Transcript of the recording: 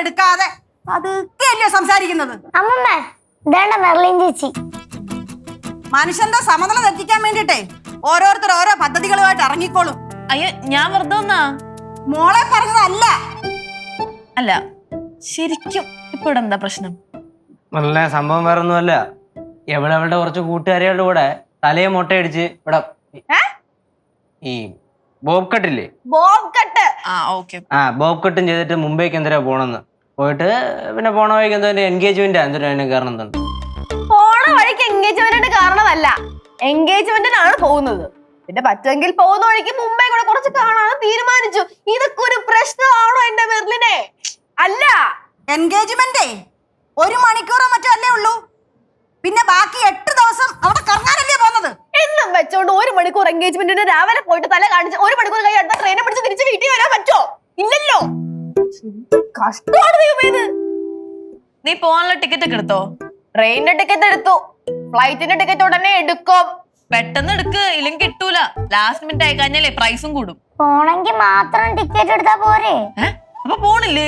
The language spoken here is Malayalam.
എടുക്കാതെ അതൊക്കെയല്ലേ സംസാരിക്കുന്നത്. അമ്മമ്മേ ഇതാണ്ട മെർലിൻ ചേച്ചി. മനുഷ്യന്റെ സമനില തെറ്റിക്കാൻ വേണ്ടിട്ടേ ഓരോരുത്തർ ഓരോ പദ്ധതികളുമായിട്ട് ഇറങ്ങിക്കോളും. അയ്യോ ഞാൻ വെറുതെ വന്നാ. മോളെ പറഞ്ഞതല്ല. അല്ല ശരിക്കും ഇപ്പൊ ഇവിടെ എന്താ പ്രശ്നം? നല്ല സംഭവം വേറെ ഒന്നുമല്ല. അവളുടെ കുറച്ച് കൂട്ടുകാരികളുടെ കൂടെ തലയെ മുട്ടയടിച്ച് ഇവിടെ ഈ ബോബ് കട്ടില്ലേ, ബോബ് കട്ട്. ബോബ് കട്ടും ചെയ്തിട്ട് മുംബൈക്ക് എന്തിനാ പോണെന്ന് പോയിട്ട് പിന്നെ പോണ വഴിക്ക് എന്തോ എൻഗേജ്മെന്റ് എന്തിനാ കാരണം എന്താണ്? പോണ വഴിക്ക് എൻഗേജ്മെന്റിന്റെ കാരണമല്ല, എൻഗേജ്മെന്റിനാണ് പോകുന്നത്. പിന്നെ പറ്റുമെങ്കിൽ പോകുന്ന വഴിക്ക് മുംബൈ കൂടെ കുറച്ച് കാണാൻ തീരുമാനിച്ചു. ഇതൊക്കെ ഒരു പ്രശ്നമാണോ എന്റെ മെർലിനെ? അല്ല, എൻഗേജ്മെന്റേ 1 മണിക്കൂറോ മറ്റോ അല്ലേ ഉള്ളൂ. പിന്നെ ബാക്കി 8 ദിവസം അവിടെ കറങ്ങാനല്ലേ പോകുന്നത്. എന്നും വെച്ചോണ്ട് 1 മണിക്കൂർ എൻഗേജ്മെന്റിന് രാവിലെ പോയിട്ട് തല കാണിച്ച് 1 മണിക്കൂർ കഴിഞ്ഞ് അടുത്ത ട്രെയിനെ പിടിച്ച് തിരിച്ച് വീട്ടിൽ വരാൻ പറ്റോ? ഇല്ലല്ലോ. കഷ്ടമാണ് ദൈവമേ ഇത്. നീ പോകാനുള്ള ടിക്കറ്റ് ഒക്കെ എടുത്തോ? ട്രെയിനിന്റെ ടിക്കറ്റ് എടുത്തു, ഫ്ലൈറ്റിന്റെ ടിക്കറ്റ് ഉടനെ എടുക്കും. പെട്ടെന്ന് എടുക്ക്, ഇല്ലെങ്കിൽ കിട്ടൂല. ലാസ്റ്റ് മിനിറ്റ് ആയി കഴിഞ്ഞാലേ പ്രൈസും കൂടും. പോണെങ്കി മാത്രം ടിക്കറ്റ് എടുത്താ പോരെ? അപ്പൊ പോണില്ലേ?